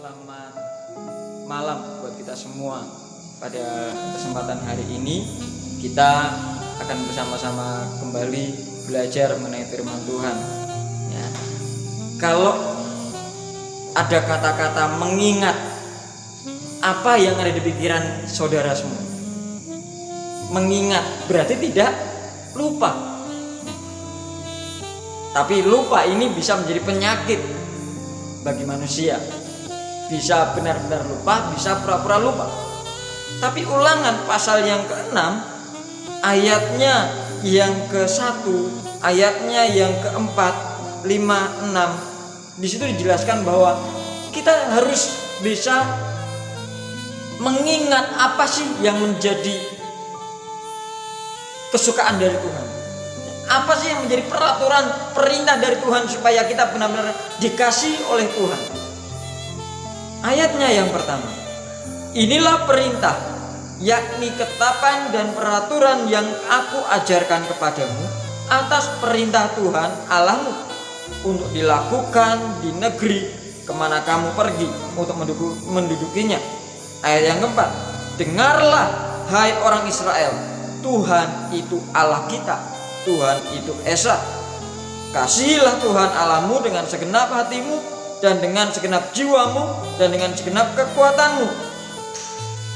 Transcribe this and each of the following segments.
Selamat malam buat kita semua. Pada kesempatan hari ini kita akan bersama-sama kembali belajar mengenai firman Tuhan ya. Kalau ada kata-kata mengingat, apa yang ada di pikiran saudara semua? Mengingat berarti tidak lupa. Tapi lupa ini bisa menjadi penyakit bagi manusia. Bisa benar-benar lupa, bisa pura-pura lupa. Tapi Ulangan pasal yang ke-6 ayatnya yang ke-1, ayatnya yang ke-4, 5, 6, di situ dijelaskan bahwa kita harus bisa mengingat apa sih yang menjadi kesukaan dari Tuhan. Apa sih yang menjadi peraturan, perintah dari Tuhan supaya kita benar-benar dikasih oleh Tuhan. Ayatnya yang pertama, inilah perintah, yakni ketetapan dan peraturan yang aku ajarkan kepadamu atas perintah Tuhan Allahmu, untuk dilakukan di negeri kemana kamu pergi untuk mendudukinya. Ayat yang keempat, dengarlah hai orang Israel, Tuhan itu Allah kita, Tuhan itu Esa. Kasihilah Tuhan Allahmu dengan segenap hatimu, dan dengan segenap jiwamu, dan dengan segenap kekuatanmu.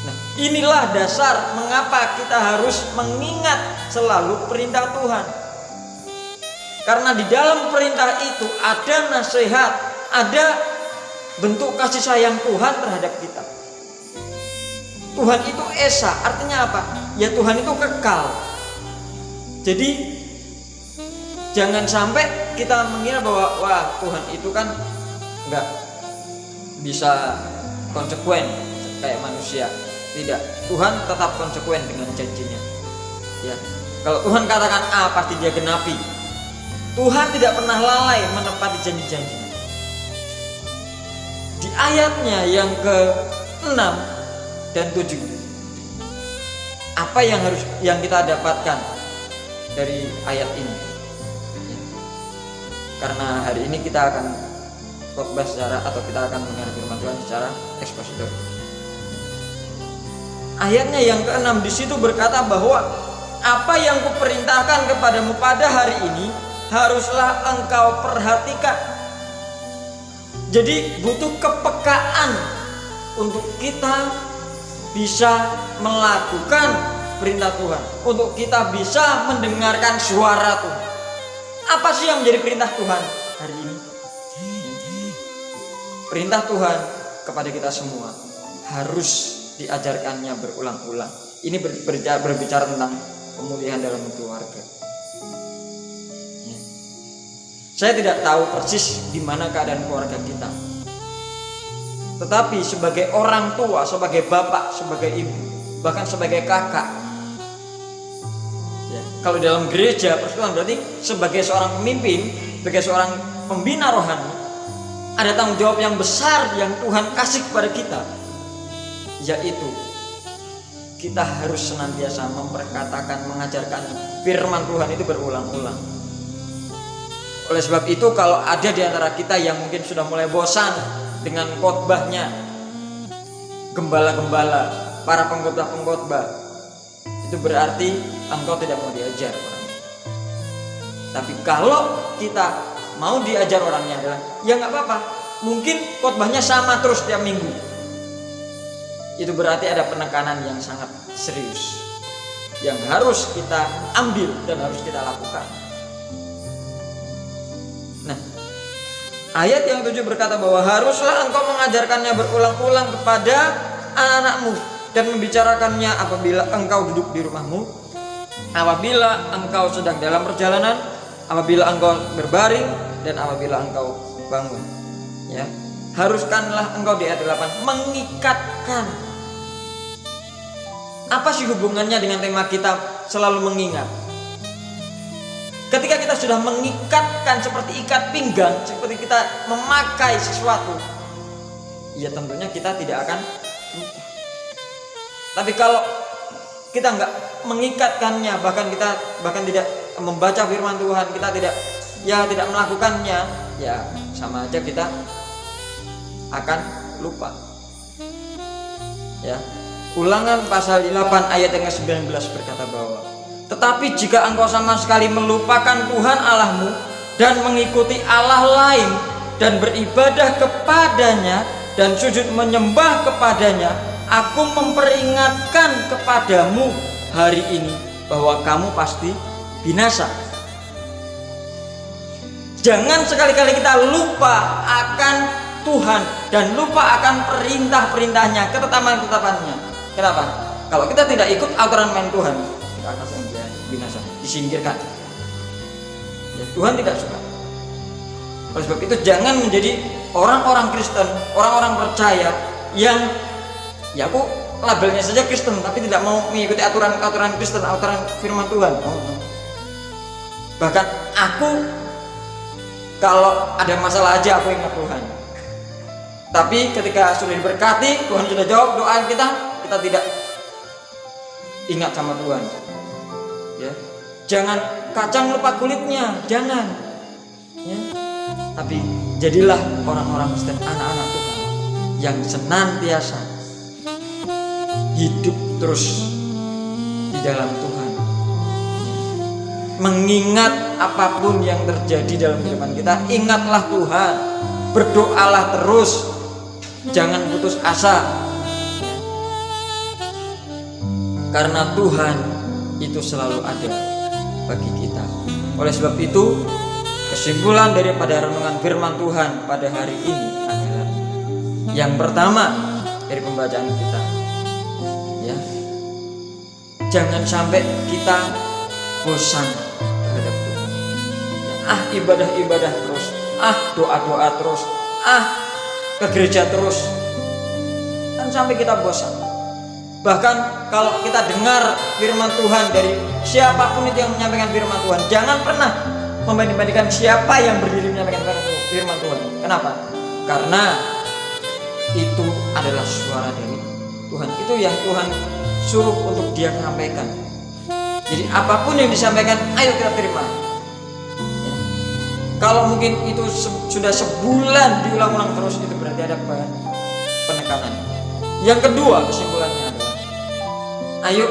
Nah, inilah dasar mengapa kita harus mengingat selalu perintah Tuhan. Karena di dalam perintah itu ada nasihat, ada bentuk kasih sayang Tuhan terhadap kita. Tuhan itu Esa, artinya apa? Ya Tuhan itu kekal. Jadi jangan sampai kita mengira bahwa wah Tuhan itu kan enggak bisa konsekuen kayak manusia. Tidak, Tuhan tetap konsekuen dengan janjinya ya. Kalau Tuhan katakan A, pasti dia genapi. Tuhan tidak pernah lalai menepati janji-janjinya. Di ayatnya yang ke-6 dan 7, apa yang kita dapatkan dari ayat ini ya. Karena hari ini kita akan khotbah kita akan mendengar firman Tuhan secara ekspositor. Ayatnya yang ke-6 di situ berkata bahwa apa yang kuperintahkan kepadamu pada hari ini haruslah engkau perhatikan. Jadi butuh kepekaan untuk kita bisa melakukan perintah Tuhan, untuk kita bisa mendengarkan suara Tuhan. Apa sih yang menjadi perintah Tuhan hari ini? Perintah Tuhan kepada kita semua harus diajarkannya berulang-ulang. Ini berbicara tentang pemulihan dalam keluarga ya. Saya tidak tahu persis di mana keadaan keluarga kita, tetapi sebagai orang tua, sebagai bapak, sebagai ibu, bahkan sebagai kakak ya, kalau dalam gereja persekutuan berarti sebagai seorang pemimpin, sebagai seorang pembina rohani, ada tanggung jawab yang besar yang Tuhan kasih kepada kita, yaitu kita harus senantiasa memperkatakan, mengajarkan firman Tuhan itu berulang-ulang. Oleh sebab itu, kalau ada di antara kita yang mungkin sudah mulai bosan dengan khotbahnya gembala-gembala, para pengkhotbah, itu berarti engkau tidak mau diajar orangnya. Tapi kalau kita mau diajar orangnya adalah ya nggak apa-apa, mungkin khotbahnya sama terus tiap minggu, itu berarti ada penekanan yang sangat serius yang harus kita ambil dan harus kita lakukan. Nah, ayat yang 7 berkata bahwa haruslah engkau mengajarkannya berulang-ulang kepada anak-anakmu dan membicarakannya apabila engkau duduk di rumahmu, apabila engkau sedang dalam perjalanan, apabila engkau berbaring, dan apabila engkau bangun ya. Haruskanlah engkau, di ayat 8, mengikatkan. Apa sih hubungannya dengan tema kita selalu mengingat? Ketika kita sudah mengikatkan seperti ikat pinggang, seperti kita memakai sesuatu, ya tentunya kita tidak akan lupa. Tapi kalau kita enggak mengikatkannya, bahkan tidak membaca firman Tuhan, kita tidak melakukannya, ya sama aja kita akan lupa. Ya. Ulangan pasal 8 ayat yang ke-19 berkata bahwa tetapi jika engkau sama sekali melupakan Tuhan Allahmu dan mengikuti Allah lain dan beribadah kepadanya dan sujud menyembah kepadanya, aku memperingatkan kepadamu hari ini bahwa kamu pasti binasa. Jangan sekali-kali kita lupa akan Tuhan dan lupa akan perintah-perintahnya, ketetapan-ketetapannya. Kenapa? Kalau kita tidak ikut aturan main Tuhan, kita akan binasa, disingkirkan. Ya, Tuhan tidak suka. Oleh sebab itu jangan menjadi orang-orang Kristen, orang-orang percaya yang ya aku labelnya saja Kristen tapi tidak mau mengikuti aturan Kristen, aturan firman Tuhan. Bahkan aku kalau ada masalah aja aku ingat Tuhan. Tapi ketika sudah diberkati, Tuhan sudah jawab doa kita tidak ingat sama Tuhan. Ya. Jangan kacang lupa kulitnya, jangan. Ya. Tapi jadilah orang-orang Kristen, anak-anak Tuhan yang senantiasa hidup terus di dalam Tuhan. Mengingat apapun yang terjadi dalam kehidupan kita, ingatlah Tuhan, berdoalah terus, jangan putus asa, karena Tuhan itu selalu ada bagi kita. Oleh sebab itu, kesimpulan daripada renungan firman Tuhan pada hari ini adalah yang pertama dari pembacaan kita, ya, jangan sampai kita bosan terhadap Tuhan. Ya, ibadah-ibadah terus, doa-doa terus, ke gereja terus, dan sampai kita bosan. Bahkan kalau kita dengar firman Tuhan dari siapapun itu yang menyampaikan firman Tuhan, jangan pernah membanding-bandingkan siapa yang berdiri menyampaikan firman Tuhan. Kenapa? Karena itu adalah suara dari Tuhan. Itu yang Tuhan suruh untuk dia sampaikan. Jadi apapun yang disampaikan, ayo kita terima. Ya. Kalau mungkin itu sudah sebulan diulang-ulang terus, itu berarti ada penekanan. Yang kedua kesimpulannya adalah, ayo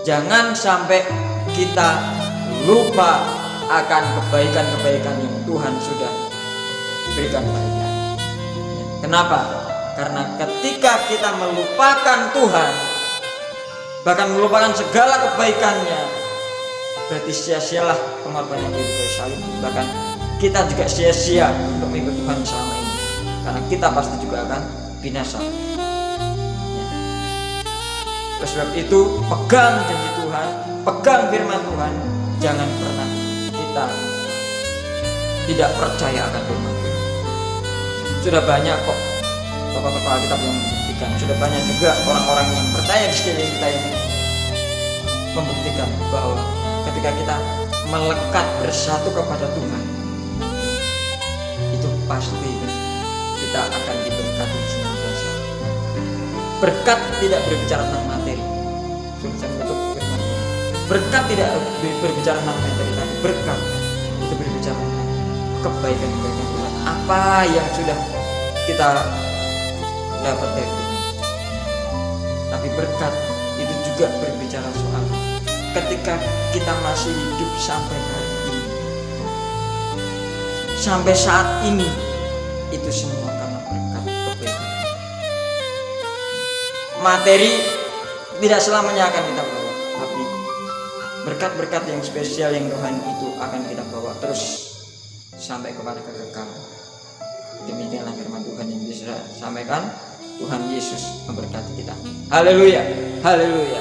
jangan sampai kita lupa akan kebaikan-kebaikan yang Tuhan sudah berikan kepada kita. Ya. Kenapa? Karena ketika kita melupakan Tuhan, bahkan melupakan segala kebaikannya, berarti sia-sialah pengorbanan di kayu salib. Bahkan kita juga sia-sia untuk mengikut Tuhan selama ini, karena kita pasti juga akan binasa. Ya. Oleh sebab itu, pegang janji Tuhan, pegang firman Tuhan. Jangan pernah kita tidak percaya akan firman Tuhan. Sudah banyak kok tokoh-tokoh Alkitab yang membuktikan, sudah banyak juga orang-orang yang percaya di sekeliling kita yang membuktikan bahwa ketika kita melekat bersatu kepada Tuhan, itu pasti kita akan diberkati senantiasa. Berkat tidak berbicara tentang materi. Berkat tidak berbicara tentang materi, tapi berkat itu berbicara tentang kebaikan-kebaikan Tuhan. Apa yang sudah kita dapat dari Tuhan. Tapi berkat itu juga berbicara soal ketika kita masih hidup sampai hari ini, sampai saat ini, itu semua karena berkat kebaikan. Materi tidak selamanya akan kita bawa, tapi berkat-berkat yang spesial yang Tuhan itu akan kita bawa terus sampai kepada kekekalan. Demikianlah firman Tuhan yang bisa sampaikan. Tuhan Yesus memberkati kita. Haleluya, haleluya.